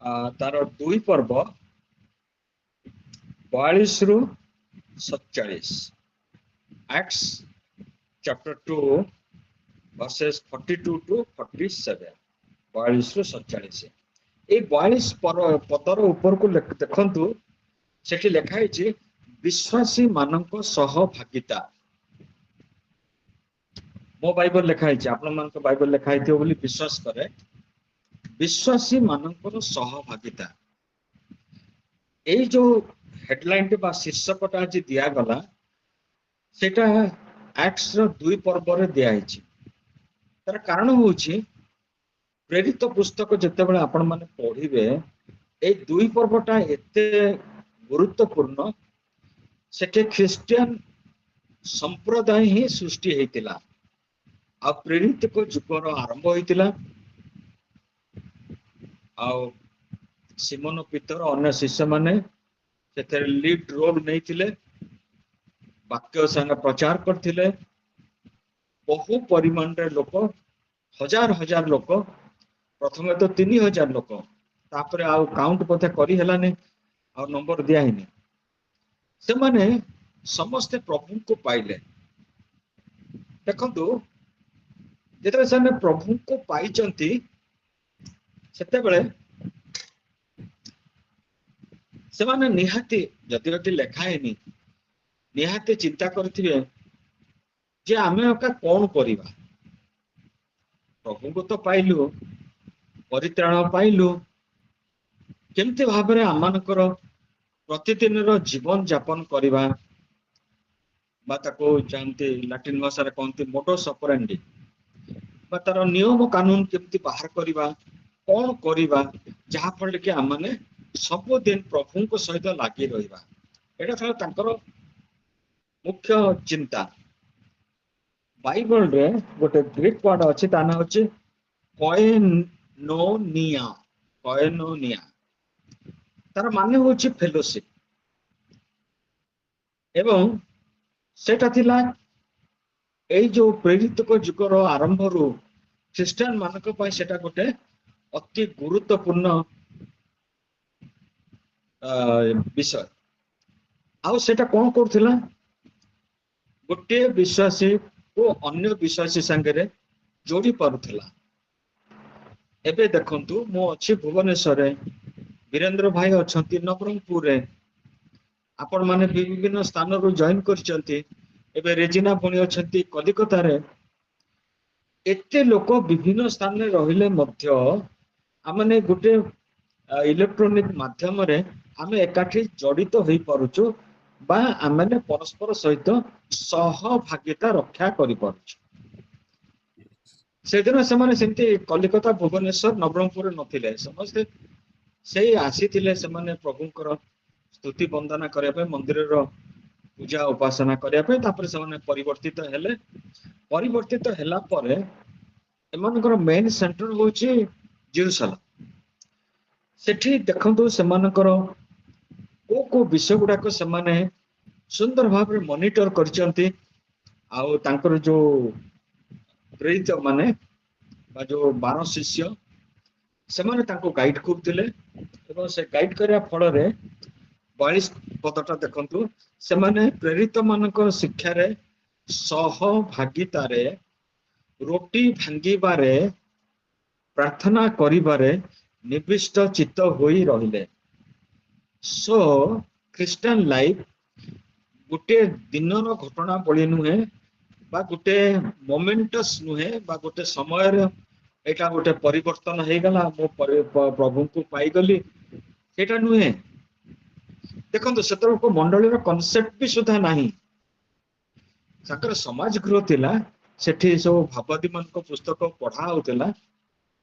तार दुई पर्व 42 रु 47 एक्ट्स चैप्टर 2 वर्सेस 42 टू 47 42 रु 47 ए 42 पदर ऊपर को देखंतु सेठी लेखा है विश्वासी मानक सहभागिता मो बाइबल लिखा है आपण मान बाइबल लिखा है बोली विश्वास करे विश्वासी मानकर सहभागिता ए जो हेडलाइन टे बा शीर्षकटा आज दिया गला सेटा एक्ट्स रो दुई पर्व रे दिया है तार कारण होची प्रेरित पुस्तक जते बेले आपण माने पढिबे ए दुई पर्वटा एते गुरुत्वपूर्ण सेटे ख्रिस्टियन संप्रदाय ही सृष्टि हेतिला आ प्रेरित को जुगर आरंभ होइतिला आ सिमोन पीतर अन्य शिष्य माने सेते लीड रोल नैतिले वाक्य संग प्रचार करथिले बहु परिमाण रे लोक हजार हजार लोक प्रथमे तो 3000 लोक तापरे आ काउंट पथे करी हेलाने आ नंबर दिया हिनी से माने समस्त प्रभु को पाइले देखंतु जेतरे से प्रभु को पाइचंती सेते बेले से माने निहाती जदि जदि लेखा हैनी निहाती चिंता करथिबे जे आमे ओका कोन करिबा प्रभु को तो पाइलु परित्राण पाइलु केमती भाबरे आमानकर प्रतिदिन रो जीवन यापन करिबा बा ताको जानते लैटिन भाषा रे कोनती मोडस ऑपरेंडी बा तार नियम कानून केमती बाहर करिबा कोन करिबा जहा फल के आमाने सब दिन प्रभु को सहित लागी रहिबा एटा थला तांकर मुख्य चिंता बाइबल रे गोटे ग्रीक वर्ड अछि ताना होछि कोएनोनिया कोएनोनिया तार माने होछि फेलोशिप एवं सेटा थिला एई जो प्रेरित को जुगर आरंभ रु ख्रिस्टियन मानक पय सेटा गोटे अति गुरुत्वपूर्ण विषय आउ सेटा कोन करथिला गोटे विश्वासी को अन्य विश्वासी संगे जोड़ी पारुथिला एबे देखंतु मो अछि भुवनेश्वर रे वीरेंद्र भाई अछंती नवरंगपुर रे आपण माने विभिन्न स्थान रु जॉइन करचंती एबे रेजिना पुणी अछंती कलिकता रे एते लोक विभिन्न स्थान रे रहिले मध्य आमने गोटे इलेक्ट्रॉनिक माध्यम रे आमे एकाठी जड़ित होई पारुछु बा आमने परस्पर सहित सहभागिता रक्षा करि पारुछु से दिन से माने सेमती कलिकता भुवनेश्वर नवरंगपुर नथिले समस्त से आसीथिले से माने प्रभुकर स्तुति वंदना करिया पे मंदिर रो पूजा उपासना करिया पे तापर से माने परिवर्तित हैला परे एमानकर मेन सेंटर होची जेरूशलेम सेठी देखंतु सेमानकर को विषय गुडा को सेमाने सुंदर भाव रे मॉनिटर करचंती आउ तांकर जो प्रेरित माने बा जो 12 शिष्य सेमाने तांको गाइड करथिले एवं से गाइड करिया फल रे 42 पदटा देखंतु सेमाने प्रेरित मानकर शिक्षा रे सहभागिता रे रोटी भांगीबारे प्रार्थना करिबारे निविष्ट चित्त होई रहिले सो क्रिश्चियन लाइफ गोटे दिनर घटना बळी नुहे बा गोटे मोमेंटस नुहे बा गोटे समय रे एटा गोटे परिवर्तन हे गला मो प्रभु को पाई गली सेटा नुहे देखंतु सेतर को मंडली रो कांसेप्ट भी सुधा नाही साकर समाज गृह थिला सेठी सो भाववादी मान को पुस्तक पढ़ा होतला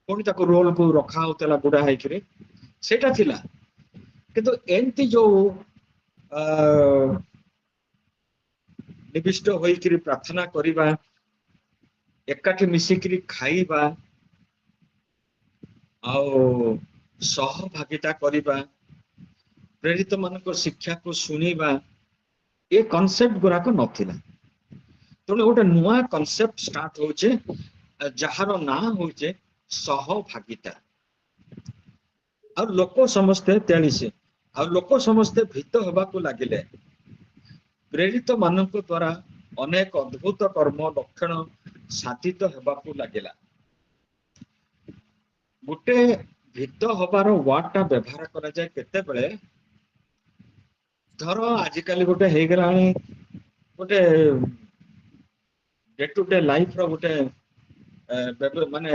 कोनी ताको रोल को रखा होतला गुडा हाइकरे सेटा थिला किंतु एंती जो निविष्ट होइकरी प्रार्थना करिबा एकाठी मिसिकरी खाइबा आउ सहभागिता करिबा प्रेरित मानक शिक्षा को सुनिबा ए कांसेप्ट गुरा को नथिला तने गोटे नुआ कांसेप्ट स्टार्ट होचे जहार ना होचे सहभागिता ଆଉ ଲୋକ ସମସ୍ତେ 43 ଆଉ ଲୋକ ସମସ୍ତେ ଭୀତ ହେବାକୁ ଲାଗିଲେ। ପ୍ରେରିତ ମାନଙ୍କ ଦ୍ୱାରା ଅନେକ ଅଦ୍ଭୁତ କର୍ମ ଲକ୍ଷଣ ସାଧିତ ହେବାକୁ ଲାଗିଲା। ଗୋଟେ ଭୀତ ହବାର ୱାର୍ଡ ଟା ବ୍ୟବହାର କରାଯାଏ କେତେବେଳେ, ଧର ଆଜିକାଲି ଗୋଟେ ହେଇଗଲାଣି ଗୋଟେ ଡେ ଟୁ ଡେ ଲାଇଫ ର ଗୋଟେ ମାନେ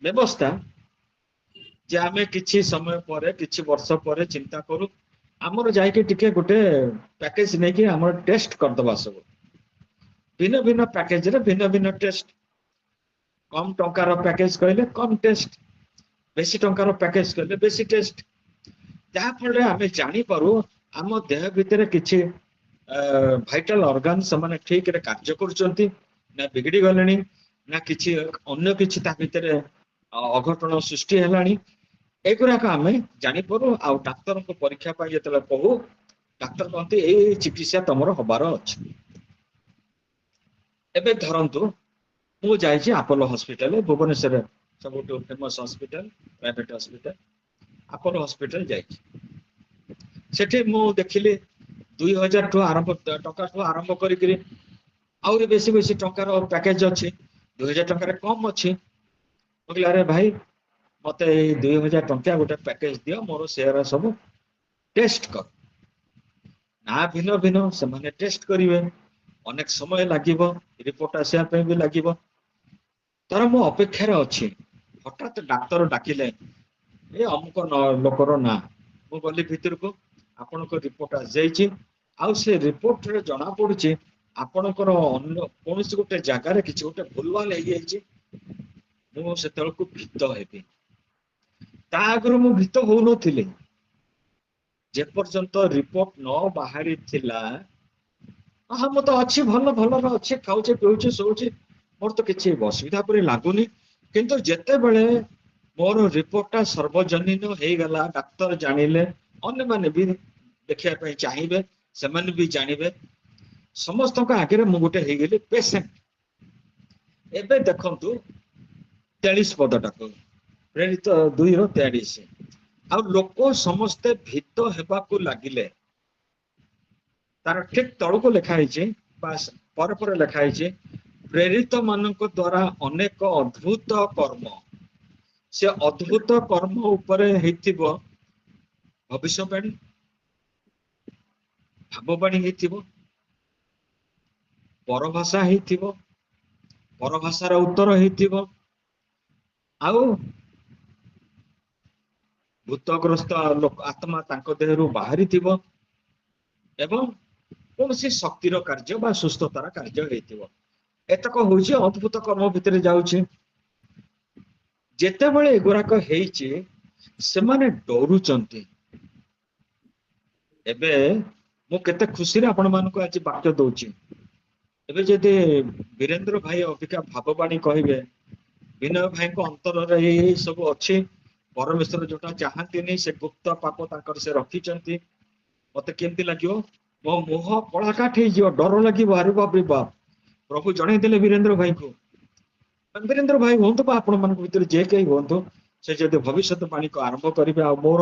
ବ୍ୟବସ୍ଥା, ଯେ ଆମେ କିଛି ସମୟ ପରେ କିଛି ବର୍ଷ ପରେ ଚିନ୍ତା କରୁ ଆମର ଯାଇକି ଟିକେ ଗୋଟେ ପ୍ୟାକେଜ ନେଇକି ଆମର ଟେଷ୍ଟ କରିଦବା ସବୁ। ଭିନ୍ନ ଭିନ୍ନ ପ୍ୟାକେଜରେ ଭିନ୍ନ ଭିନ୍ନ ଟେଷ୍ଟ। କମ ଟଙ୍କାର ପ୍ୟାକେଜ କହିଲେ କମ ଟେଷ୍ଟ, ବେଶୀ ଟଙ୍କାର ପ୍ୟାକେଜ କହିଲେ ବେଶୀ ଟେଷ୍ଟ। ଯାହା ଫଳରେ ଆମେ ଜାଣିପାରୁ ଆମ ଦେହ ଭିତରେ କିଛି ଭାଇଟାଲ ଅର୍ଗାନ ସେମାନେ ଠିକରେ କାର୍ଯ୍ୟ କରୁଛନ୍ତି ନା ବିଗିଡି ଗଲେଣି, ନା କିଛି ଅନ୍ୟ କିଛି ତା ଭିତରେ ଅଘଟଣ ସୃଷ୍ଟି ହେଲାଣି, ଏଗୁଡାକ ଆମେ ଜାଣିପାରୁ। ଆଉ ଡାକ୍ତରଙ୍କ ପରୀକ୍ଷା ପାଇଁ ଯେତେବେଳେ କହୁ, ଡାକ୍ତର କହନ୍ତି ଏଇ ଚିକିତ୍ସା ତମର ହବାର ଅଛି। ଏବେ ଧରନ୍ତୁ ମୁଁ ଯାଇଛି ଆପୋଲୋ ହସ୍ପିଟାଲ ଭୁବନେଶ୍ୱରରେ, ସବୁଠୁ famous hospital, private hospital, Apollo hospital ଯାଇଛି। ସେଠି ମୁଁ ଦେଖିଲି 2000 ଟଙ୍କାଠୁ ଆରମ୍ଭ କରିକିରି ଆହୁରି ବେଶୀ ବେଶୀ ଟଙ୍କାର ପ୍ୟାକେଜ ଅଛି, 2000 ଟଙ୍କାରେ କମ ଅଛି। ମୁଁ କହିଲି ଆରେ ଭାଇ ମତେ ଏଇ 2000 ଟଙ୍କିଆ ଗୋଟେ ପ୍ୟାକେଜ ଦିଅ, ମୋର ସେରା ସବୁ ଟେଷ୍ଟ କର। ନା ଭିନ୍ନ ଭିନ୍ନ ସେମାନେ ଟେଷ୍ଟ କରିବେ, ଅନେକ ସମୟ ଲାଗିବ, ରିପୋର୍ଟ ଆସିବା ପାଇଁ ବି ଲାଗିବ। ଧର ମୁଁ ଅପେକ୍ଷାରେ ଅଛି, ହଠାତ୍ ଡାକ୍ତର ଡାକିଲେ ଏ ଅମୁକ ଲୋକର ନାଁ, ମୁଁ ଗଲି ଭିତରକୁ, ଆପଣଙ୍କ ରିପୋର୍ଟ ଆସିଯାଇଛି, ଆଉ ସେ ରିପୋର୍ଟରେ ଜଣା ପଡୁଛି ଆପଣଙ୍କର ଅନ୍ୟ କୌଣସି ଗୋଟେ ଜାଗାରେ କିଛି ଗୋଟେ ଭୁଲଭାଲ ହେଇଯାଇଛି। ମୁଁ ସେତେବେଳକୁ ଭୀତ ହେବି। ତା ଆଗରୁ ମୁଁ ଭୀତ ହଉନଥିଲି। ଯେପର୍ଯ୍ୟନ୍ତ ରିପୋର୍ଟ ନ ବାହାରି ଥିଲା, ହଁ ମୁଁ ତ ଅଛି ଭଲ ଭଲରେ ଅଛି, ଖାଉଛି ପିଉଛି ଶୋଉଛି, ମୋର ତ କିଛି ଅସୁବିଧା ପରି ଲାଗୁନି। କିନ୍ତୁ ଯେତେବେଳେ ମୋର ରିପୋର୍ଟ ଟା ସର୍ବଜନୀନ ହେଇଗଲା, ଡାକ୍ତର ଜାଣିଲେ, ଅନ୍ୟମାନେ ବି ଦେଖିବା ପାଇଁ ଚାହିଁବେ, ସେମାନେ ବି ଜାଣିବେ, ସମସ୍ତଙ୍କ ଆଗରେ ମୁଁ ଗୋଟେ ହେଇଗଲି ପେସେଣ୍ଟ। ଏବେ ଦେଖନ୍ତୁ 43 ପଦଟାକୁ, ପ୍ରେରିତ 2:43, ଆଉ ଲୋକ ସମସ୍ତେ ଭୀତ ହେବାକୁ ଲାଗିଲେ। ତାର ଠିକ ତଳକୁ ଲେଖା ହେଇଛି, ବାସ୍ ପରେ ପରେ ଲେଖା ହେଇଛି, ପ୍ରେରିତ ମାନଙ୍କ ଦ୍ଵାରା ଅନେକ ଅଦ୍ଭୁତ କର୍ମ। ସେ ଅଦ୍ଭୁତ କର୍ମ ଉପରେ ହେଇଥିବ ଭବିଷ୍ୟବାଣୀ, ଭାବବାଣୀ ହେଇଥିବ, ପରଭାଷା ହେଇଥିବ, ପରଭାଷାର ଉତ୍ତର ହେଇଥିବ, ଆଉ ଭୂତଗ୍ରସ୍ତ ଆତ୍ମା ତାଙ୍କ ଦେହରୁ ବାହାରିଥିବ, ଏବଂ କୌଣସି ଶକ୍ତିର କାର୍ଯ୍ୟ ବା ସୁସ୍ଥତାର କାର୍ଯ୍ୟ ହେଇଥିବ। ଏତକ ହଉଛି ଅଦ୍ଭୁତ କର୍ମ ଭିତରେ ଯାଉଛି। ଯେତେବେଳେ ଏଗୁଡାକ ହେଇଛି ସେମାନେ ଡରୁଛନ୍ତି। ଏବେ ମୁଁ କେତେ ଖୁସିରେ ଆପଣ ମାନଙ୍କୁ ଆଜି ବାକ୍ୟ ଦଉଛି। ଏବେ ଯଦି ବୀରେନ୍ଦ୍ର ଭାଇ ଅବିକା ଭାବବାଣୀ କହିବେ, ବିନୟ ଭାଇଙ୍କ ଅନ୍ତରରେ ଏଇ ସବୁ ଅଛି, ପରମେଶ୍ୱର ଯୋଉଟା ଚାହାନ୍ତିନି ସେ ଗୁପ୍ତ ପାପ ତାଙ୍କର ସେ ରଖିଛନ୍ତି, ମତେ କେମିତି ଲାଗିବ, ମୋ ମୁହଁ କଳା କାଠ ହେଇଯିବ, ଡର ଲାଗିବ, ଆରେ ବାପରେ ବାପ, ପ୍ରଭୁ ଜଣେଇ ଦେଲେ ବୀରେନ୍ଦ୍ର ଭାଇଙ୍କୁ। ବୀରେନ୍ଦ୍ର ଭାଇ ହୁଅନ୍ତୁ ବା ଆପଣ ମାନଙ୍କ ଭିତରେ ଯେ କେହି ହୁଅନ୍ତୁ, ସେ ଯଦି ଭବିଷ୍ୟତ ବାଣୀକୁ ଆରମ୍ଭ କରିବେ ଆଉ ମୋର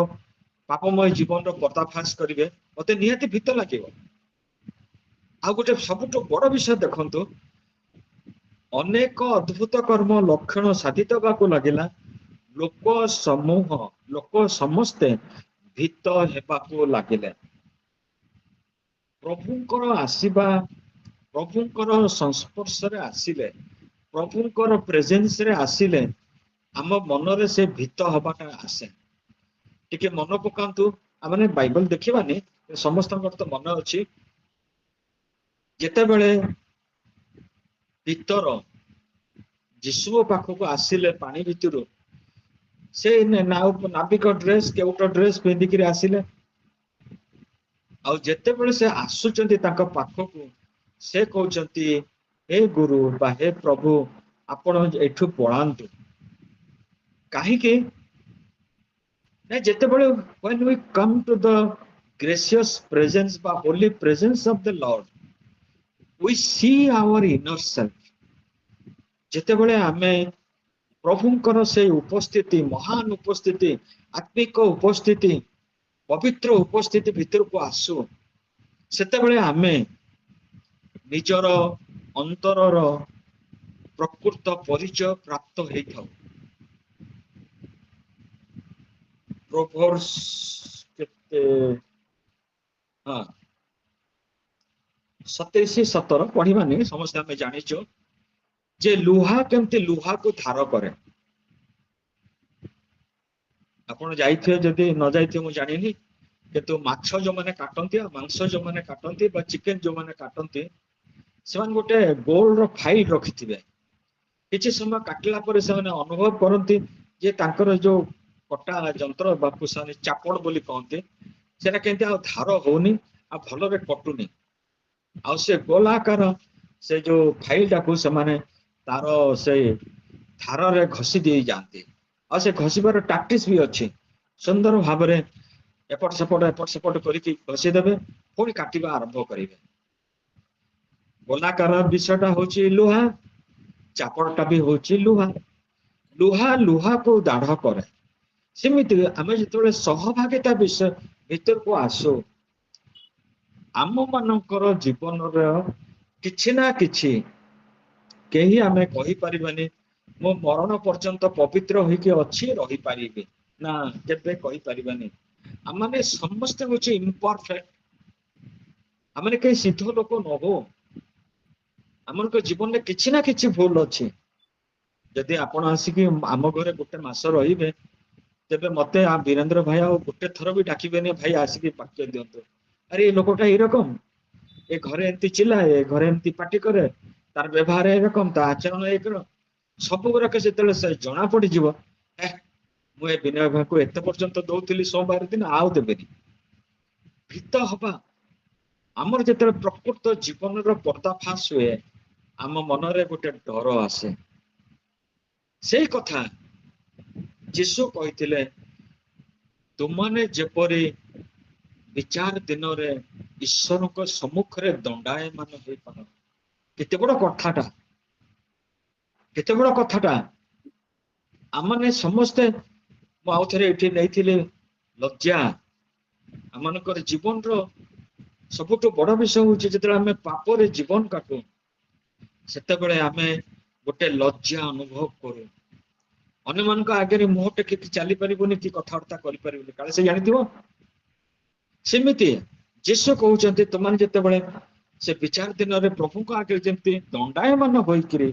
ପାପମୟ ଜୀବନର ପର୍ଦାଫାଶ କରିବେ, ମତେ ନିହାତି ଭୀତ ଲାଗିବ। ଆଉ ଗୋଟେ ସବୁଠୁ ବଡ ବିଷୟ ଦେଖନ୍ତୁ, ଅନେକ ଅଦ୍ଭୁତ କର୍ମ ଲକ୍ଷଣ ସାଧିତ ହେବାକୁ ଲାଗିଲା, ଲୋକ ସମୂହ, ଲୋକ ସମସ୍ତେ ଭୀତ ହେବାକୁ ଲାଗିଲେ। ପ୍ରଭୁଙ୍କର ଆସିବା, ପ୍ରଭୁଙ୍କର ସଂସ୍ପର୍ଶରେ ଆସିଲେ, ପ୍ରଭୁଙ୍କର ପ୍ରେଜେନ୍ସ ରେ ଆସିଲେ, ଆମ ମନରେ ସେ ଭୀତ ହବାଟା ଆସେ। ଟିକେ ମନ ପକାନ୍ତୁ, ଆମେ ବାଇବଲ ଦେଖିବାନି, ସମସ୍ତଙ୍କର ତ ମନେ ଅଛି, ଯେତେବେଳେ ପିତର ଯୀଶୁଙ୍କ ପାଖକୁ ଆସିଲେ ପାଣି ଭିତରୁ, ସେ ନାବିକ ଡ୍ରେସ କେଉଟ ଡ୍ରେସ ପିନ୍ଧିକିରି ଆସିଲେ, ଆଉ ଯେତେବେଳେ ସେ ଆସୁଛନ୍ତି ତାଙ୍କ ପାଖକୁ, ସେ କହୁଛନ୍ତି ହେ ଗୁରୁ ବା ହେ ପ୍ରଭୁ ଆପଣ ଏଠୁ ପଳାନ୍ତୁ। କାହିଁକି? ନାଇଁ ଯେତେବେଳେ when we come to the gracious presence ବା holy presence of the Lord, we see our inner self. ଯେତେବେଳେ ଆମେ ପ୍ରଭୁଙ୍କର ସେଇ ଉପସ୍ଥିତି, ମହାନ ଉପସ୍ଥିତି, ଆତ୍ମିକ ଉପସ୍ଥିତି, ପବିତ୍ର ଉପସ୍ଥିତି ଭିତରକୁ ଆସୁ, ସେତେବେଳେ ଆମେ ନିଜର ଅନ୍ତରର ପ୍ରକୃତ ପରିଚୟ ପ୍ରାପ୍ତ ହେଇଥାଉ। ପ୍ରୋଭର୍ସ କେତେ, ହଁ 27:17 ପଢିବାନି, ସମସ୍ତେ ଆମେ ଜାଣିଛୁ ଯେ ଲୁହା କେମିତି ଲୁହାକୁ ଧାର କରେ। ଆପଣ ଯାଇଥିବେ, ଯଦି ନ ଯାଇଥିବେ ମୁଁ ଜାଣିନି, କିନ୍ତୁ ମାଛ ଯୋଉମାନେ କାଟନ୍ତି ଆଉ ମାଂସ ଯୋଉମାନେ କାଟନ୍ତି ବା ଚିକେନ ଯୋଉମାନେ କାଟନ୍ତି, ସେମାନେ ଗୋଟେ ଗୋଲ୍ଡର ଫାଇଲ ରଖିଥିବେ। କିଛି ସମୟ କାଟିଲା ପରେ ସେମାନେ ଅନୁଭବ କରନ୍ତି ଯେ ତାଙ୍କର ଯୋଉ କଟା ଯନ୍ତ୍ର ବା ସେମାନେ ଚାପଡ଼ ବୋଲି କହନ୍ତି, ସେଟା କେମିତି ଆଉ ଧାର ହଉନି ଆଉ ଭଲରେ କଟୁନି। ଆଉ ସେ ଗୋଲାକାର ସେ ଯୋଉ ଫାଇଲଟାକୁ ସେମାନେ ତାର ସେ ଧାରରେ ଘଷି ଦେଇ ଯାଆନ୍ତି। ଆଉ ସେ ଘଷିବାର ଟାକ୍ଟିସ ବି ଅଛି। ସୁନ୍ଦର ଭାବରେ ଏପଟ ସେପଟ କରିକି ଘଷିଦେବେ, ପୁଣି କାଟିବା ଆରମ୍ଭ କରିବେ। ଗୋଲାକାର ବିଷୟଟା ହଉଛି ଲୁହା, ଚାପଡ଼ଟା ବି ହଉଛି ଲୁହା। ଲୁହା ଲୁହାକୁ ଦାଢ କରେ। ସେମିତି ଆମେ ଯେତେବେଳେ ସହଭାଗିତା ବିଷୟ ଭିତରକୁ ଆସୁ, ଆମ ମାନଙ୍କର ଜୀବନର କିଛି ନା କିଛି, କେହି ଆମେ କହିପାରିବାନି ମୁଁ ମରଣ ପର୍ଯ୍ୟନ୍ତ ପବିତ୍ର ହୋଇକି ଅଛି ରହିପାରିବି, ନା କେବେ କହିପାରିବାନି। ଆମମାନେ ସମସ୍ତେ ହଉଛି ଇମ୍ପରଫେକ୍ଟ, ଆମେ କେହି ସିଦ୍ଧ ଲୋକ ନହୁ। ଆମମାନଙ୍କ ଜୀବନରେ କିଛି ନା କିଛି ଭୁଲ ଅଛି। ଯଦି ଆପଣ ଆସିକି ଆମ ଘରେ ଗୋଟେ ମାସ ରହିବେ, ତେବେ ମତେ ବୀରେନ୍ଦ୍ର ଭାଇ ଆଉ ଗୋଟେ ଥର ବି ଡାକିବେନି ଭାଇ ଆସିକି ବାକ୍ୟ ଦିଅନ୍ତୁ। ଆରେ ଏ ଲୋକଟା ଏଇରକମ, ଏ ଘରେ ଏମିତି ଚିଲ୍ଲାଏ, ଏ ଘରେ ଏମିତି ପାଟି କରେ, ତାର ବ୍ୟବହାର ଏରକମ, ତା ଆଚରଣ ଏକର, ସବୁ ଗୁଡାକ ଯେତେବେଳେ ସେ ଜଣା ପଡିଯିବ, ମୁଁ ଏ ବିନୟ ଭାଇକୁ ଏତେ ପର୍ଯ୍ୟନ୍ତ ଦଉଥିଲି ସୋମବାର ଦିନ, ଆଉ ଦେବେନି। ଭୀତ ହବା, ଆମର ଯେତେବେଳେ ପ୍ରକୃତ ଜୀବନର ପର୍ଦ୍ଦାଫାଶ ହୁଏ, ଆମ ମନରେ ଗୋଟେ ଡର ଆସେ। ସେଇ କଥା ଯୀଶୁ କହିଥିଲେ, ତୁମମାନେ ଯେପରି ବିଚାର ଦିନରେ ଈଶ୍ୱରଙ୍କ ସମ୍ମୁଖରେ ଦଣ୍ଡାୟମାନ ହେଇପାର। କେତେ ବଡ କଥାଟା, କେତେ ବଡ କଥାଟା। ଆମମାନେ ସମସ୍ତେ, ମୁଁ ଆଉ ଥରେ ଏଠି ନେଇଥିଲି ଲଜ୍ଜା। ଆମମାନଙ୍କର ଜୀବନର ସବୁଠୁ ବଡ ବିଷୟ ହଉଛି, ଯେତେବେଳେ ଆମେ ପାପରେ ଜୀବନ କାଟୁ, ସେତେବେଳେ ଆମେ ଗୋଟେ ଲଜ୍ଜା ଅନୁଭବ କରୁ। ଅନ୍ୟମାନଙ୍କ ଆଗରେ ମୁହଁ ଟେକିକି ଚାଲିପାରିବୁନି କି କଥାବାର୍ତ୍ତା କରିପାରିବୁନି, କାଳେ ସେ ଜାଣିଥିବ। ସେମିତି ଯୀଶୁ କହୁଛନ୍ତି, ତୁମମାନେ ଯେତେବେଳେ ସେ ବିଚାର ଦିନରେ ପ୍ରଭୁଙ୍କ ଆଗରେ ଯେମିତି ଦଣ୍ଡାୟମାନ ହୋଇକିରି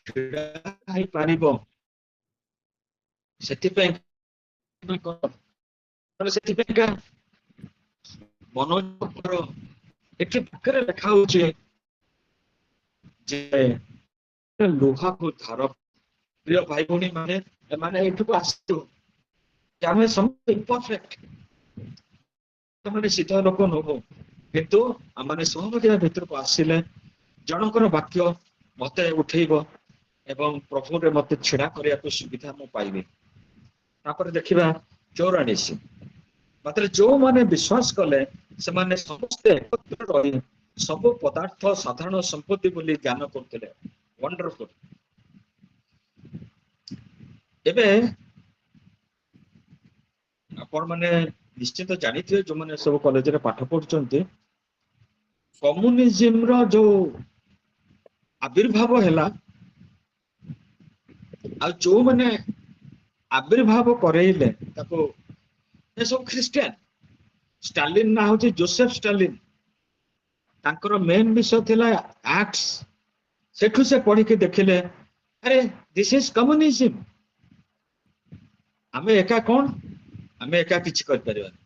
ଛିଡା ହେଇପାରିବ, ସେଥିପାଇଁ ସେଥିପାଇଁକା ମନୋଯୋଗ ଏଠି ପାଖରେ ଲେଖା ହଉଛି ଯେ ଲୁହାକୁ ଧାର। ପ୍ରିୟ ଭାଇ ଭଉଣୀ ମାନେ, ଏମାନେ ଏଇଠିକୁ ଆସିଛୁ, ଆମେ ସମସ୍ତେ ଇମ୍ପରଫେକ୍ଟ, ସେମାନେ ସିଦ୍ଧ ଲୋକ ନୁହଁ, କିନ୍ତୁ ଆମମାନେ ସହଭାଗିତା ଭିତରକୁ ଆସିଲେ ଜଣଙ୍କର ବାକ୍ୟ ମତେ ଉଠେଇବ ଏବଂ ପ୍ରଭୁରେ ମତେ ଛିଡା କରିବାକୁ ସୁବିଧା ମୁଁ ପାଇବି। ତାପରେ ଦେଖିବା 84, ମାତ୍ର ଯୋଉମାନେ ବିଶ୍ୱାସ କଲେ ସେମାନେ ସମସ୍ତେ ଏକତ୍ର ରହି ସବୁ ପଦାର୍ଥ ସାଧାରଣ ସମ୍ପତ୍ତି ବୋଲି ଜ୍ଞାନ କରୁଥିଲେ। ୱଣ୍ଡରଫୁଲ। ଏବେ ଆପଣ ମାନେ ନିଶ୍ଚିତ ଜାଣିଥିବେ, ଯୋଉମାନେ ସବୁ କଲେଜରେ ପାଠ ପଢୁଛନ୍ତି, କମ୍ୟୁନିଜିମର ଯୋଉ ଆବିର୍ଭାବ ହେଲା, ଆଉ ଯୋଉମାନେ ଆବିର୍ଭାବ କରେଇଲେ ତାକୁ, ଏସବୁ ଖ୍ରୀଷ୍ଟିଆନ। ଷ୍ଟାଲିନ ନାଁ ହଉଛି ଜୋସେଫ ଷ୍ଟାଲିନ। ତାଙ୍କର ମେନ୍ ବିଷୟ ଥିଲା ଆକ୍ଟସ। ସେଠୁ ସେ ପଢିକି ଦେଖିଲେ, ଆରେ ଦିସ୍ ଇଜ କମ୍ୟୁନିଜିମ। ଆମେ ଏକା କଣ? ଆମେ ଏକା କିଛି କରିପାରିବାନି।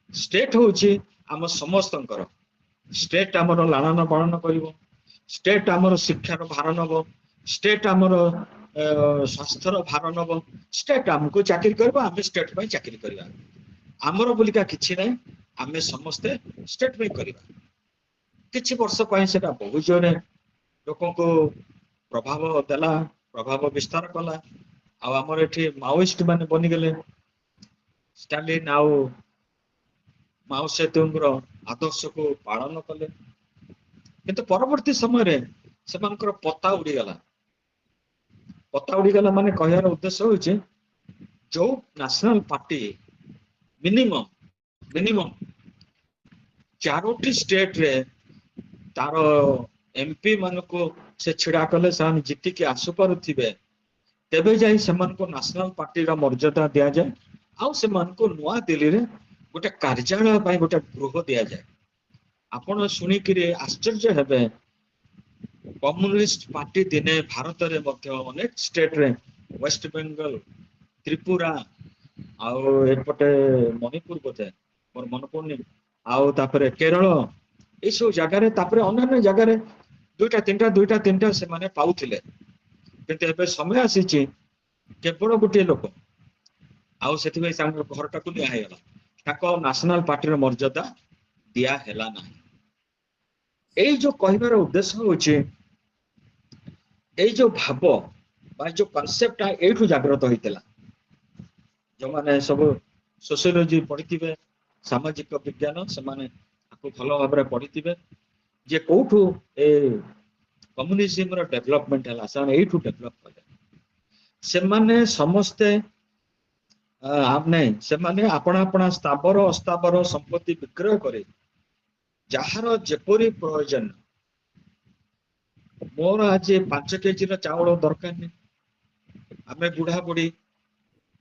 ଷ୍ଟେଟ ହଉଛି ଆମ ସମସ୍ତଙ୍କର। ଷ୍ଟେଟ ଆମର ଲାଳନ ପାଳନ କରିବ, ଷ୍ଟେଟ ଆମର ଶିକ୍ଷାର ଭାର ନବ, ଷ୍ଟେଟ ଆମର ସ୍ୱାସ୍ଥ୍ୟର ଭାର ନବ, ଷ୍ଟେଟ ଆମକୁ ଚାକିରି କରିବ, ଆମେ ଷ୍ଟେଟ ପାଇଁ ଚାକିରି କରିବା। ଆମର ବୋଲିକା କିଛି ନାହିଁ, ଆମେ ସମସ୍ତେ ଷ୍ଟେଟ ପାଇଁ କରିବା। କିଛି ବର୍ଷ ପାଇଁ ସେଟା ବହୁ ଜୋରେ ଲୋକଙ୍କୁ ପ୍ରଭାବ ଦେଲା, ପ୍ରଭାବ ବିସ୍ତାର କଲା। ଆଉ ଆମର ଏଠି ମାଓଇଷ୍ଟ ମାନେ ବନିଗଲେ। ଷ୍ଟାଲିନ ଆଉ ମାଓ ସେତୁଙ୍ଗର ଆଦର୍ଶକୁ ପାଳନ କଲେ, କିନ୍ତୁ ପରବର୍ତ୍ତୀ ସମୟରେ ସେମାନଙ୍କର ପତା ଉଡିଗଲା। पता उड़ीगला माने कहयार उद्देश्य होचे जो national party minimum minimum Charoti state रे तार एमपी मान को से छिड़ा कले से जीतिकी आसु पारुथिबे तेबे जाई सेमान को नेशनल पार्टी रा मर्यादा दिया जाए आउ सेमान को नुआ दिल्ली रे गोटे कार्यालय पाई गोटे गृह दिया जाए आपण सुनिकिरे आश्चर्य हेबे कम्युनिस्ट पार्टी दिने भारत रे मध्य अनेक स्टेट रे वेस्ट बेंगल त्रिपुरा आउ एपटे मणिपुर बोधे मोर मन पड़नी आउ तापरे केरल ए सब जगह तापरे अन्य जगह दुईटा तीनटा से माने पाउथिले किंतु एबे समय आसीची केवल गोटे लोक आउ सेति भाई सांग घरटा को निया हेला ताको नेशनल पार्टी रो मर्यादा दिया हेला ना एई जो कहबार उद्देश्य होचे एई जो भाव बा जो कांसेप्ट एठु जागृत होइतला जो माने सब सोशियोलॉजी पढ़िथिबे सामाजिक विज्ञान से माने आपको भलो भाबरे पढ़िथिबे जे कोठु ए कम्युनिज्म रो डेवलपमेंट हला सा एठु डेवलप कले से माने समस्ते आप नहीं से माने अपना अपना स्थावर अस्थावर संपत्ति विक्रय करे जहार जेपरी प्रयोजन मोर आज 5 केजी चाउल दरकार नहीं आमे बुढ़ा बुढ़ी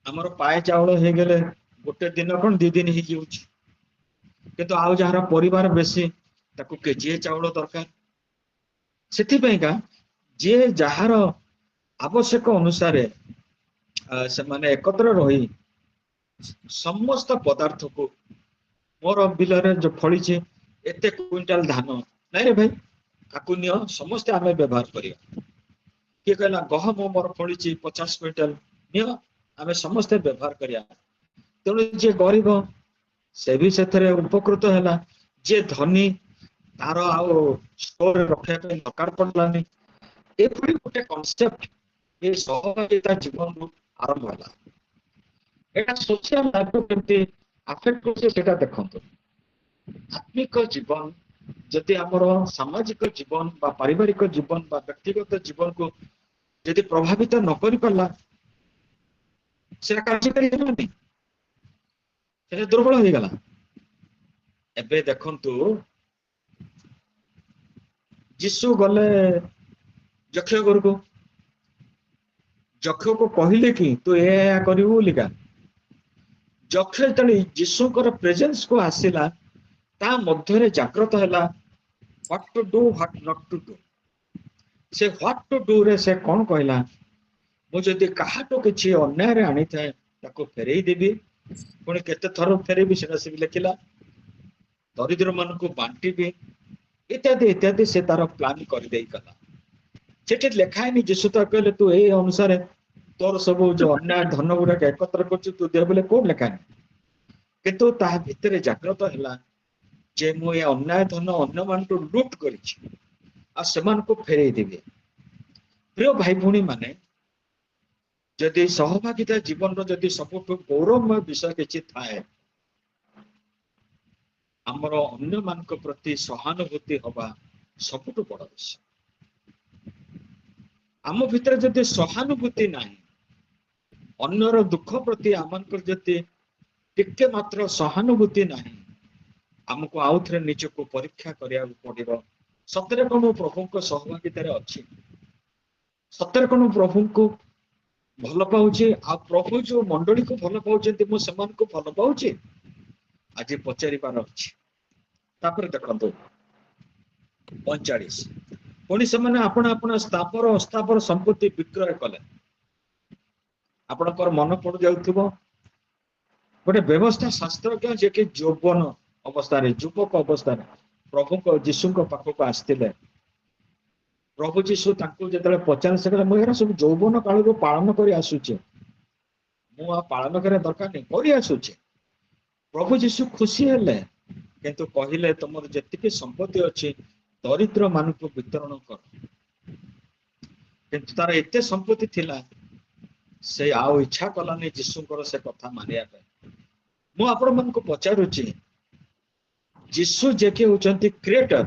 आमर पाए चाउल हो गले गोटे दिन कौन 2 दिन ही किंतु आउ जार परिवार बेसी ताकू केजीए चाउल दरकार से जे जार आवश्यक अनुसार से माने एकत्र रही समस्त पदार्थ को मोर बिल जो फड़ी एते क्विंटाल धान नहीं रे भाई ताकू नियो समस्ते आमे व्यवहार करिया किए कहला गहम मोर फड़ी 50 क्विंटाल नियो आमे समस्ते व्यवहार करिया तेणु जे गरीब से भी से उपकृत है जे धनी तार आउ स्टोर रखा दरकार पड़लानी एपरी गोटे कॉन्सेप्ट ये सहभागिता जीवन रु आरंभ होला एटा सोशल लाइफ को केमती अफेक्ट करছে सेटा देखंतु आत्मिक जीवन जति हमर सामाजिक जीवन बा पारिवारिक जीवन बा व्यक्तिगत जीवन को यदि प्रभावित न करि पल्ला सेटा कार्यकारी हेलानी सेटा दुर्बल हो गला एबे देखंतु जिसु गले जक्ष घर को जक्ष को कहले कि तू ए करिवु लिका जक्ष तले जिसु कर प्रेजेंस को आसिला ता मध्य रे जागृत हैला what to do what not to do से व्हाट टू डू रे से कोन कहला मु जदी काहाटो किछि अन्याय रे आनी थाए ताको फेरई देबी पुणी केते थर फेरबी सेटा से लिखिला दरिद्र मान को बांटी भी इत्यादि इत्यादि से तार प्लान कर देई कला सेठी लेखा है जीशु तो कहले तू ए अनुसार तोर सब जो अन्याय धन गुड़ा एकत्र कर तू दे बोले कोन लेखा है किंतु ता भितरे जागृत हैला जे मु ए अन्याय धन अन्य मान तो लूट करिछि आ समान को फेरई देबे प्रिय भाई भूणी माने जदि सहभागिता जीवन रो जदि सबुठ गौरवमय विषय किछि थाए आमर अन्य मान प्रति सहानुभूति हवा सबुठ बड़ विषय आम भितर जदि सहानुभूति नाही अन्यर दुख प्रति आमनकर जदि टिके मात्र सहानुभूति नाही हमको आउ थे निजको परीक्षा करिया पड़िबो सतरे कोन प्रभु को सहभागिता रे अछि सतरे कोन प्रभु को भल पाउछि आ प्रभु जो मंडली को भल पाउछन्ति मो समान को भल पाउछि आज पचारि पार अछि तापर देखंतु 45 पुणी से माने आपण आपण स्थावर अस्थावर संपत्ति विक्रय कले आपणकर मन पड़ जाउथिबो गोटे व्यवस्था शास्त्रज्ञ जे कि यौवन अवस्था रे युवक अवस्था रे प्रभु को यीशु को पाख को आस्थिले प्रभु यीशु तांको जेतले पचार से कहले मोरा सब यौवन काल रो पालन करी आसुचे मु आ पालन करे दरकार नहीं करी आसुचे प्रभु यीशु खुशी हेले किंतु कहिले तुमर जेतिके संपत्ति अछि दरिद्र मान को वितरण कर किंतु तार एते संपत्ति थिला से आउ इच्छा कलानी यीशुଙ୍କର से कथा मानिया पे मु आपण मन को पचारुची यीशु जे के होचंती क्रिएटर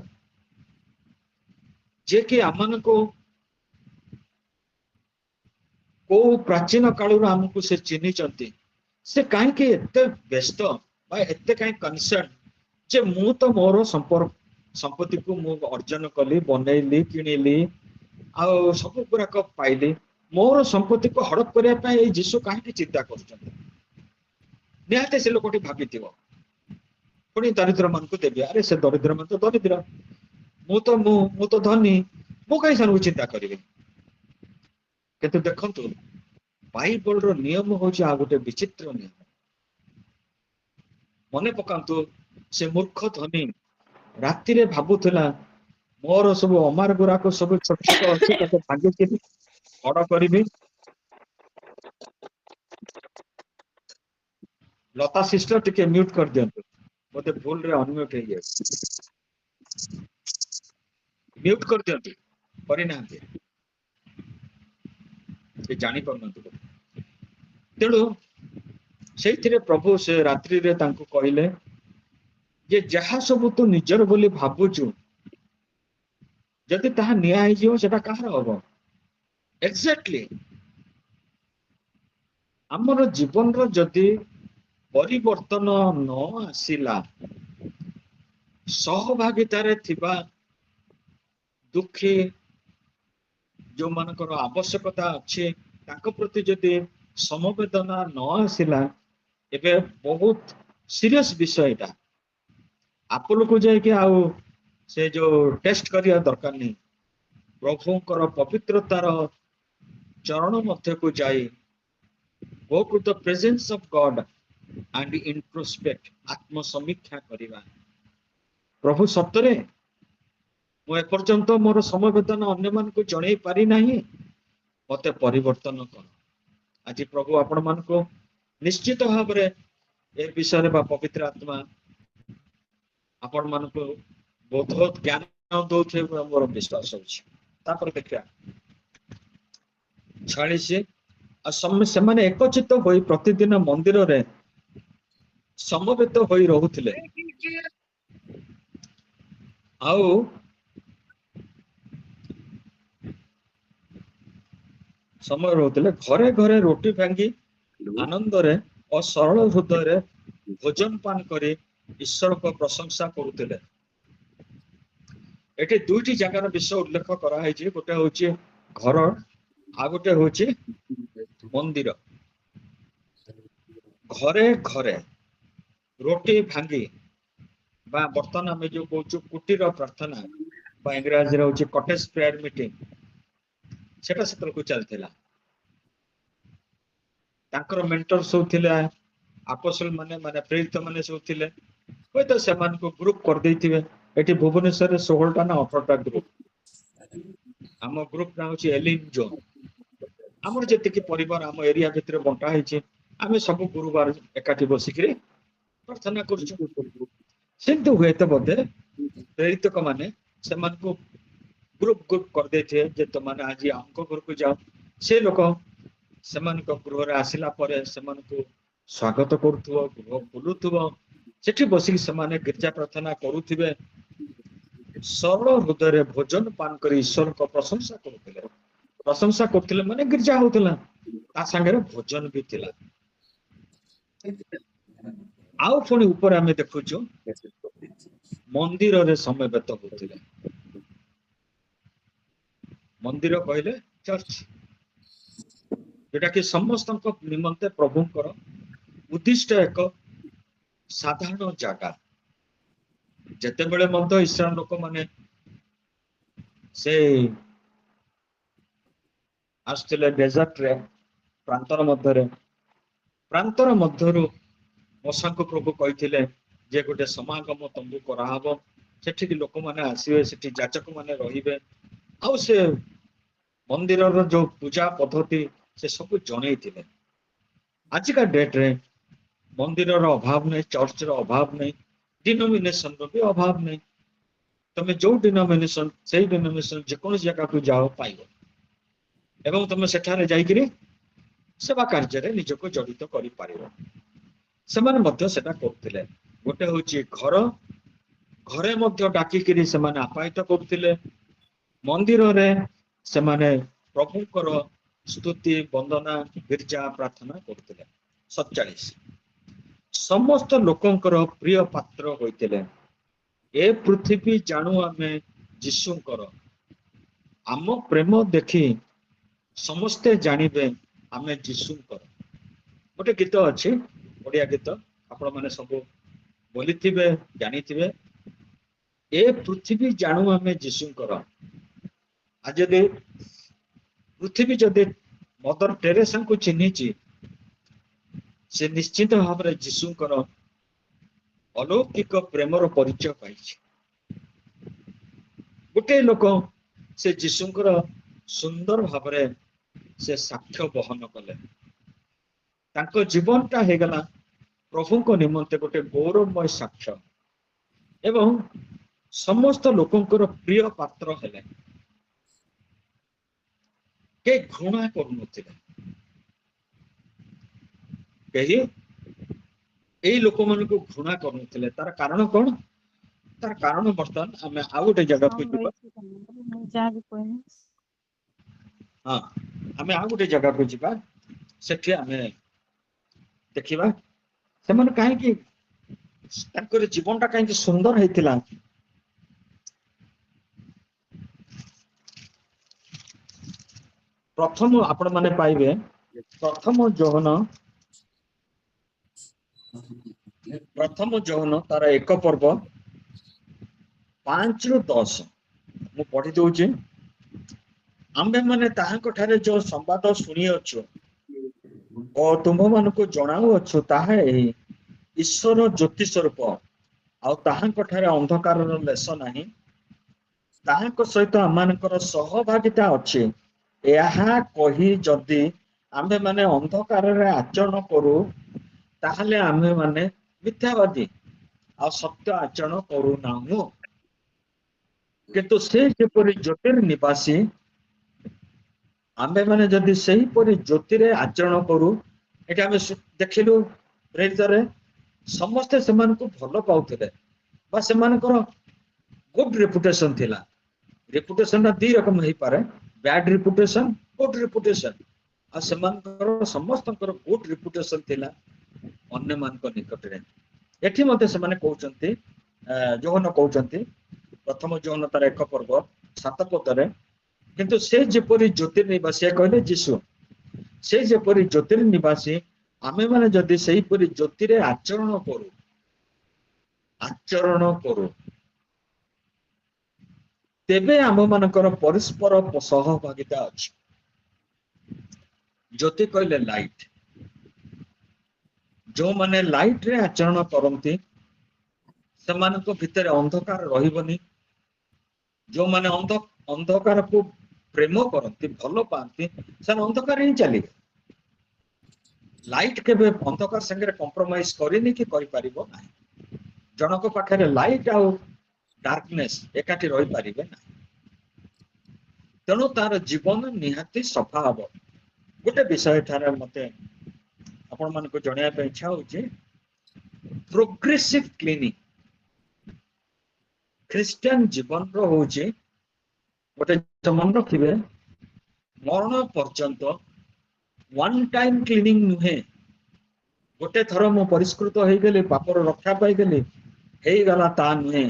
जे कि आमन को को प्राचीन काल आमको से चिन्हिचंती से कहीं एते व्यस्त बा एते कहीं कंसर्न जे मु तो मोर संपर्क संपत्ति को मु अर्जन कली बनैली किनिली आ सब गुराक पाइली मोर संपत्ति को हड़प करने यीशु कहीं चिंता कर निहाते से लोकटी भाविथिव पुणी दरिद्र मान को देवी अरे से दरिद्र मान तो दरिद्र मु तो धनी मु कहीं से चिंता करी किंतु देखंतु बाइबल रो नियम होची आ गोटे विचित्र नियम मने पकांतु से मूर्ख धनी राति रे भाबुथला मोर सब अमार गुराक सब छोट छोट अच्छे ताके भांगे के बड़ करबी लता सिस्टर टिके म्यूट कर दियंतु मते भूल रे अनम्यूट हे गया म्यूट कर दियंतु परिणांती से जानि परनंतु तेणु से प्रभु से रात्रि रे तांको कहले जे जहा सब तू निजर बोली भाबुचु जदि ताहा निया हे जिवो सेटा कहार होबो एक्जेक्टली हमर जीवन रो जदि परिवर्तन न आसिला सहभागितार थिबा दुखी जो मानकर आवश्यकता अच्छे तांको प्रति जदि समवेदना न आसिला एबे बहुत सीरियस विषय एटा आपन को जाए कि आउ से जो टेस्ट करिया दरकार नहीं प्रभुंकर पवित्रतार चरण मध्य को जाए go to the presence of God and introspect आत्म समीक्षा करिवा प्रभु सत्तरे मु एपर्यंत मोर समवेदना अन्य मान को जणै पारि नाही मते परिवर्तन कर आज प्रभु आपण मान को निश्चित भाव रे ए विषय बा पवित्र आत्मा आपण मान को बहुत ज्ञान दौथे मोर विश्वास होछि तापर देखिया 46 से माने एकचित होई प्रतिदिन मंदिर रे समवेत होई रहुथिले आउ समय रहुथिले घरे घरे रोटी भांगी आनंद रे और सरल हृदय रे भोजन पान करे ईश्वर को प्रशंसा करुथिले एटे दुईटी जगार विषय उल्लेख करा है जे गोटे होची घर आ गोटे होची मंदिर घरे घरे रोटी भांगी बा बर्तन आम जो कहूँ कुटीर प्रार्थना बा इंग्राजी रे होची कटेज प्रेयर मीटिंग सेटा सेतल को चलथिला तांकर मेंटर सब थिला अपोस्टल माने माने प्रेरित माने सब थिले होय तो सेमान को ग्रुप कर देथिबे एठी भुवनेश्वर रे 16 टा ना 18 टा ग्रुप हम ग्रुप ना होची एलिन जोन हमर जति कि परिवार हम एरिया भितर बंटा हैछि आमे सब गुरुवार एकाठी बसिकरी प्रार्थना करछु सिंधु हुए तो बदे प्रेरित को माने सेमान को ग्रुप ग्रुप कर देथे जे तो माने आज हमको घर को जाओ से लोक सेमान को गृह रे आसिला परे सेमान को स्वागत करूथुव गृह बुलुथुव सेठी बसिक सेमाने गिरजा प्रार्थना करूथिबे सरल हृदय रे भोजन पान करी ईश्वर को प्रशंसा करथिले माने गिरजा होतला ता संगे रे भोजन भी थिला आउ पुणी ऊपर आमे देखुछु मंदिर रे समय व्यत होथिले मंदिर कहले चर्च जेटा कि समस्त निमंते प्रभुंकर उद्दिष्ट एक साधारण जगह जेते बेले मध्य इस्राएल लोक माने से आस्थिले डेजर्ट रे प्रांतर मध्यरु मसा को प्रभु कहिथिले जे गोटे समागम तंबू कराहबो सेठी कि लोक माने आसीबे सेठी जाचक माने रहिबे आउ से मंदिर रो जो पूजा पद्धति से सब जणै थिले आज का डेट रे मंदिर रो अभाव नहीं चर्च रो अभाव नहीं डिनोमिनेशन रो भी अभाव नहीं तमे जो डिनोमिनेशन से डिनोमिनेशन जेकोन जगह को जाओ पाइबो एवं तमे सेठारे जाइकिरी सेवा कार्य रे निजको जड़ित करि पारिबो सेमाने मध्य सेटा करथिले गोटे होची घर घरे मध्य डाकिकिरी सेमाने आपायित करथिले मंदिर रे सेमाने प्रभुकर स्तुति वंदना गिर्जा प्रार्थना करते 47 समस्त लोकंकर प्रिय पात्र होइतिले ए पृथ्वी जानू आमे जीशुंकर आम प्रेम देखी समस्ते जानिबे आमे जीशुंकर गोटे गीत अच्छी ओडिया गीत आपण माने सब बोलिथिबे जानिथिबे ए पृथ्वी जानू आमे जीशुंकर आज यदि पृथ्वी जदि मदर टेरेसा को चिन्हिची से निश्चित भाव में जीशुंकर अलौकिक प्रेमर परिचय पाई गोटे लोक से जीशुंकर सुंदर भाव से साक्ष्य बहन कले तांको जीवनटा हो गला प्रभु को निमंते गोटे गौरवमय साक्ष्य एवं समस्त लोकंकर प्रिय पात्र हेले के घृणा करुनथिले कही एई लोक मन को घृणा करुनथिले तार कारण कौन तार कारण बर्तमान आमे आ गोटे जगह को जिबा हां आमे आ गोटे जगह को जिबा सेठी आमे देखिबा सेमन काहे कि तांकर जीवनटा काहे कि सुंदर हेतिला प्रथम आपण माने पाइबे प्रथम जोहन तार एक पर्व 5 रु 10 मु पढ़ी दउची आम्भे माने ताहांको ठारे जो संवाद सुनी अछु और तुम मान को जनाऊ अच्छु ताहा एही ईश्वर ज्योति स्वरूप आ ताहांको ठारे अंधकार लेस नाही ताहांको सहित आमानकर सहभागिता अछि एहा कही जदि आम्भे माने अंधकार रे आचरण करू ताहले आम्भे माने मिथ्यावादी आ सत्य आचरण करू नाहु किंतु से जेपरि ज्योतिर निवासी आम्भे माने जदि सही परि ज्योति रे आचरण करू एटा आमे देखिलु प्रेरितरे समस्त सेमान को भलो पाउथिले बा सेमानकर गुड रेपुटेशन थिला रेपुटेशन ना दी रकम हेई पारे बैड रेपुटेशन गुड रेपुटेशन आ सेमानकर समस्तकर गुड रेपुटेशन थिला अन्य मान को निकट रे एठी मते सेमाने कहउचंती जोहन कहउचंती प्रथम जोहन तार एक पर्व 7 पदरे किंतु से जेपरि ज्योतिर्निवासी कहले जीशु से जेपरि ज्योतिर्निवासी आमे माने जदि सही परि ज्योति रे आचरण करू तेबे आम मानकर परस्पर सहभागिता अछि ज्योति कहले लाइट जो माने लाइट रे आचरण करंती सेमानक भितर अंधकार रहिबनी जो माने अंधकार को प्रेम करती भलो पाती से अंधकार ही चली लाइट के अंधकार संगे कंप्रोमाइज करनी कि करि परिबो ना जनक पाखरे लाइट आ डार्कनेस एकाठी रही पारिबे ना तेणु तार जीवन निहाती सफा हम गोटे विषय ठारे मते आपण मान को जणिया पे इच्छा होची प्रोग्रेसिव क्लीनिंग क्रिश्चियन जीवन रो होची गोटे मन रखिबे मरण पर्यंत वन टाइम क्लीनिंग नुहे गोटे थर मो परिष्कृत हो गली पापर रक्षा पाई गली हे गला ता नुहे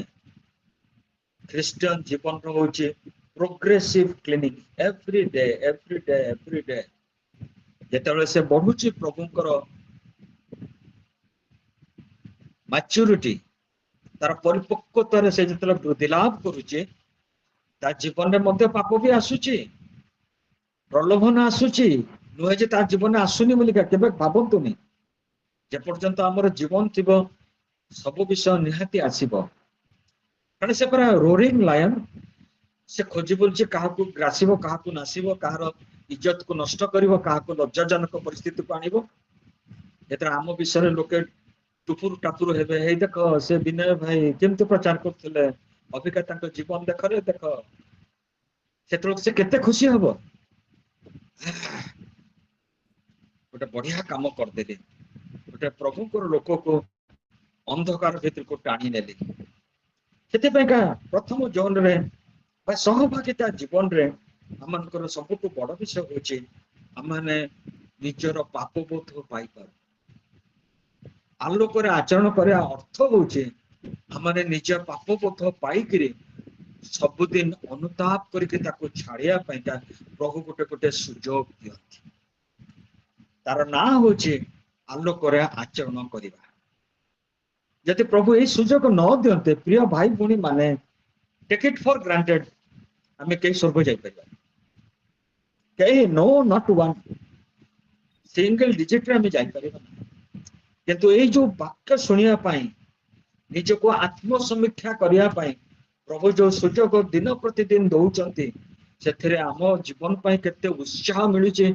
क्रिश्चियन जीवन रो होची प्रोग्रेसिव क्लीनिंग एवरी डे जेतेबेले से बढ़ुची प्रभुंकर मैच्योरिटी तार परिपक्वतार से जितले वृद्धि लाभ करुचे ता जीवन में मध्य पाप भी आसुची प्रलोभन आसुची नुहे जे ता जीवन आसुनी बोलिका केबे भाबंतुनी जे पर्यंत हमर जीवन थिबो सब विषय निहाती आसीबो कारण से पूरा रोरिंग लायन से खोजी बोलचे कहा को ग्रासीबो कहा को नासीबो कहार इज्जत को नष्ट करिवो कहा को लज्जाजनक परिस्थिति को आनिबो जेतरा आम विषय लोके टुपुर टापुर हेबे हे देखो से विनय भाई केमते प्रचार करथिले अभिका तांको जीवन देखरे देखो सेतलोक से केते खुशी हबो गोटे बढ़िया काम कर देले गोटे प्रभु को लोक को अंधकार भीतर को टाणी नेले सेते पे का प्रथम जोन रे बा सहभागिता जीवन रे हमनकर सबको बड़ विषय होची आमने निजर पाप बोध पाई पार आलोक आचरण करने अर्थ होचे आमने निज पाप बोध पाई सबुदिन अनुताप करके छाड़िया प्रभु गोटे गोटे सुजोग दियंती तार ना होचे आलोक आचरण करवा जदि प्रभु ये सुजोग न दियंते प्रिय भाई भूणी माने टेक इट फॉर ग्रांटेड आम कई स्वर्ग जापर कई no not one single digit रे जापर किंतु ये जो वाक्य शुणा निजको आत्मसमीक्षा करने प्रभु जो सुजोग दिन प्रतिदिन दौरान से आम जीवन पर केते उत्साह मिलूचे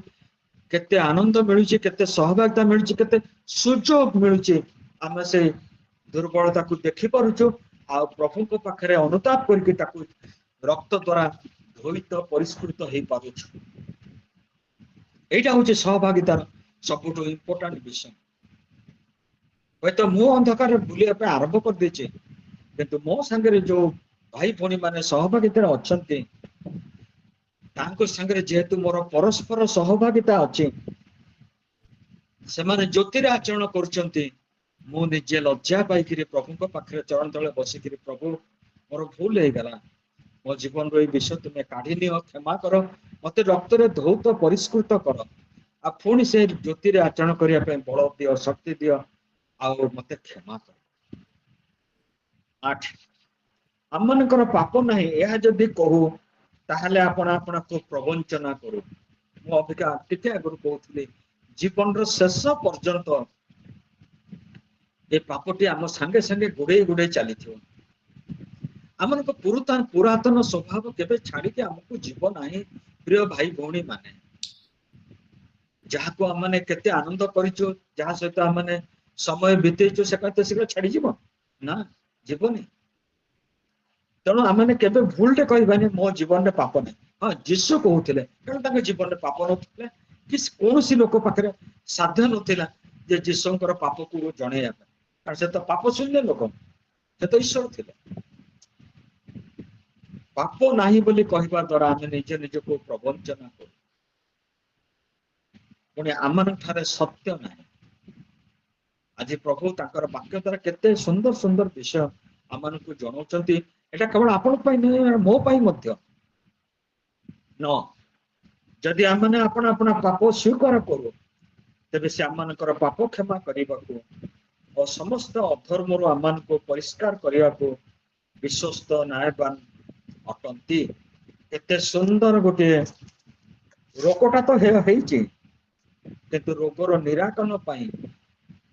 केते आनंद मिलूचे केते सहभागिता मिलूचे केते सुजोग मिलूचे आम से दुर्बलता को देखि पारुचु आ प्रभु को पाखरे अनुताप करके रक्त द्वारा धोइत परिष्कृत हो पारुचु एटा होचे सहभागितार सबुठु इम्पोर्टेंट विषय हे तो मु अंधकार बुलिया पे आरंभ कर देचे किंतु मो संगे जो भाई भौणी माने सहभागिता अच्छे संगे जेहेतु मोर परस्पर सहभागिता अच्छे से माने ज्योतिर आचरण कर मु निजे लज्जा पाई प्रभु पाखे चरण तले बसिक प्रभु मोर भूल हो गला मो जीवन रो विषय तुम्हें काढ़ी नियो क्षमा कर मत रक्त धौत परिष्कृत कर आ पुणी से ज्योतिर आचरण करने बल दियो शक्ति दियो आ मत क्षमा कर 8 आम मनकर पाप नहीं यह जदि कहू ताहले आपण आपण को प्रवंचना करू मु अबिका टिके आगु कहूली जीवन रो शेष पर्यंत ये पापटी आम सांगे सांगे गुड़े गुड़े चली आम पुरातन स्वभाव केबे छाड़ी आमको जीव ना प्रिय भाई भौणी माने जहाँ को आम केते आनंद करिचो जहाँ सहित आम समय बीतेचो से कहते शीघ्र छाड़ी जीव ना जीवनी तेणु आम केबे भूलटे कहबानी मो जीवन में पाप नहीं हाँ जीशु कहते कारण जीवन में पाप ना कि कौन सी लोक पाखे साध्य नाला जे जीशुଙ୍କର पाप को जणेया कारण से तो पाप शून्य लोक से तो ईश्वर थे पाप नहीं बोली कहवा द्वारा आम निज निज को प्रवंचना करू पुणी आम ठारे सत्य ना आज प्रभु ताकर वाक्य द्वारा केते सुंदर सुंदर विषय आम को जनाऊँच एटा केवल आपण मो मध्य न जदि आम आपण आपण पाप स्वीकार करू तेबे से आम पाप क्षमा करने को और समस्त अधर्म आम को परिष्कार करने को विश्वस्त न्यायवान अटंती एते सुंदर गोटे रोगटा तो किंतु रोगर निराकरण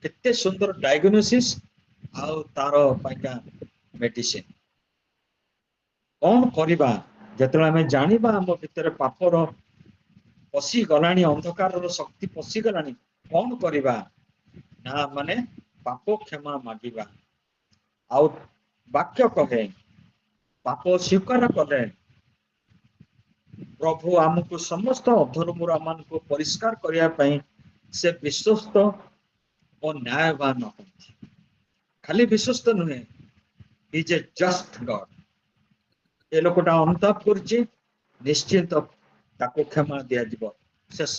केते सुंदर डायग्नोसिस आउ तार पाइका मेडिसिन कौन करवा जिते आम जाना आम भितर पापर पशि गला अंधकार शक्ति पशि गला कौन करवा ना माने पाप क्षमा मागिबा आउ वाक्य कहे पाप स्वीकार कले प्रभु आमको समस्त अधर्म आम को परिष्कार करने से विश्वस्त और न्यायवान खाली विश्वस्त नुहे इज ए जस्ट गॉड ये लोकटा अनुताप कर निश्चिंत ताको क्षमा दिया जीव शेष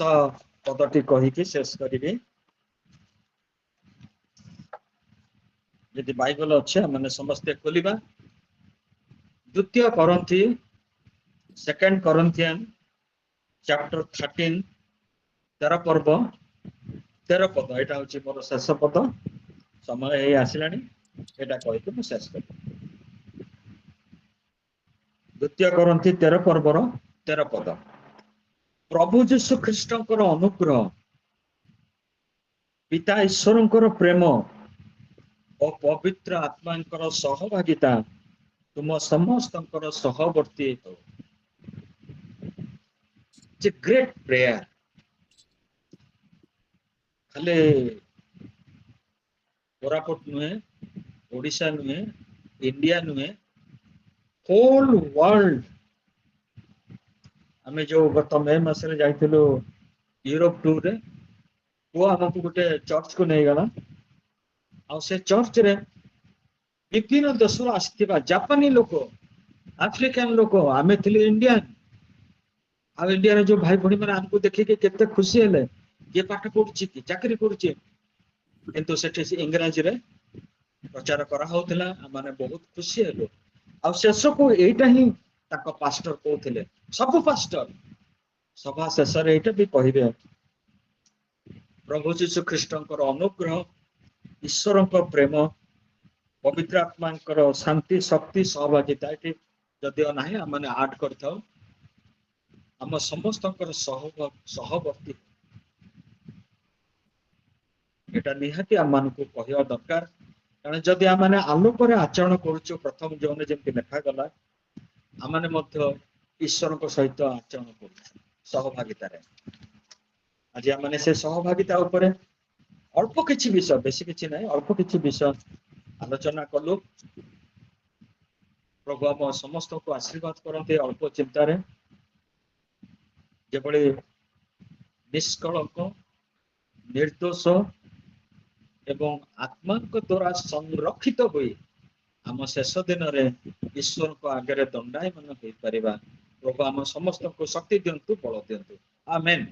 पदटी कहीकि शेष करी यदि बाइबल अच्छे मैंने समस्ते खोलिबा द्वितीय करंथी 2 Corinthians चैप्टर 13 13 पर्व 13 पद यहाँ हूँ मोर शेष पद समय ये आसला कहीकि मुझे शेष कर द्वितीय करंथी 13 पर्वर 13 पद प्रभु जीशु ख्रीष्टर अनुग्रह पिता ईश्वर प्रेम और पवित्र आत्मा सहभागिता तुम समस्त सहवर्ती हो ग्रेट प्रेयर खाली कोरापुट नुहे ओडिशा नुहे इंडिया नुहे होल वर्ल्ड आम जो गत मे मसरे जाइलु यूरोप टूर रे वो आमको गोटे चर्च को नहीं गला आ से चर्च रे विभिन्न देश आसथिबा जापानी लोक आफ्रिकान लोक आमे थिले इंडियन ଆଉ ଇଣ୍ଡିଆରେ ଯୋଉ ଭାଇ ଭଉଣୀ ମାନେ ଆମକୁ ଦେଖିକି କେତେ ଖୁସି ହେଲେ, କିଏ ପାଠ ପଢୁଛି କି ଚାକିରି କରୁଛି, କିନ୍ତୁ ସେଠି ଇଂରାଜୀରେ ପ୍ରଚାର କରାହଉଥିଲା, ଆମେ ବହୁତ ଖୁସି ହେଲୁ। ଆଉ ଶେଷକୁ ଏଇଟା ହିଁ ତାଙ୍କ ପାଷ୍ଟର କହୁଥିଲେ, ସବୁ ପାଷ୍ଟର ସଭା ଶେଷରେ ଏଇଟା ବି କହିବେ, ପ୍ରଭୁ ଯୀଶୁ ଖ୍ରୀଷ୍ଟଙ୍କର ଅନୁଗ୍ରହ, ଈଶ୍ୱରଙ୍କ ପ୍ରେମ, ପବିତ୍ର ଆତ୍ମାଙ୍କର ଶାନ୍ତି, ଶକ୍ତି, ସହଭାଗିତା ଏଠି ଯଦିଓ ନାହିଁ ଆମେ ଆଡ କରିଥାଉ, ଆମ ସମସ୍ତଙ୍କର ସହବର୍ତ୍ତୀ, ଏଟା ନିହାତି ଆମମାନଙ୍କୁ କହିବା ଦରକାର। କାରଣ ଯଦି ଆମେ ଆଲୋକରେ ଆଚରଣ କରୁଛୁ, ପ୍ରଥମ ଯୋଉନେ ଯେମିତି ଲେଖାଗଲା, ଆମେ ମଧ୍ୟ ଈଶ୍ୱରଙ୍କ ସହିତ ଆଚରଣ କରୁଛୁ ସହଭାଗିତାରେ। ଆଜି ଆମେ ସେ ସହଭାଗିତା ଉପରେ ଅଳ୍ପ କିଛି ବିଷୟ, ବେଶୀ କିଛି ନାହିଁ, ଅଳ୍ପ କିଛି ବିଷୟ ଆଲୋଚନା କଲୁ। ପ୍ରଭୁ ଆମ ସମସ୍ତଙ୍କୁ ଆଶୀର୍ବାଦ କରନ୍ତି ଅଳ୍ପ ଚିନ୍ତାରେ, ଯେଭଳି ନିଷ୍କଳଙ୍କ, ନିର୍ଦ୍ଦୋଷ ଏବଂ ଆତ୍ମାଙ୍କ ଦ୍ୱାରା ସଂରକ୍ଷିତ ହୋଇ ଆମ ଶେଷ ଦିନରେ ଈଶ୍ୱରଙ୍କ ଆଗରେ ଦଣ୍ଡାୟମାନ ହେଇପାରିବା। ପ୍ରଭୁ ଆମ ସମସ୍ତଙ୍କୁ ଶକ୍ତି ଦିଅନ୍ତୁ, ବଳ ଦିଅନ୍ତୁ। ଆମେନ୍।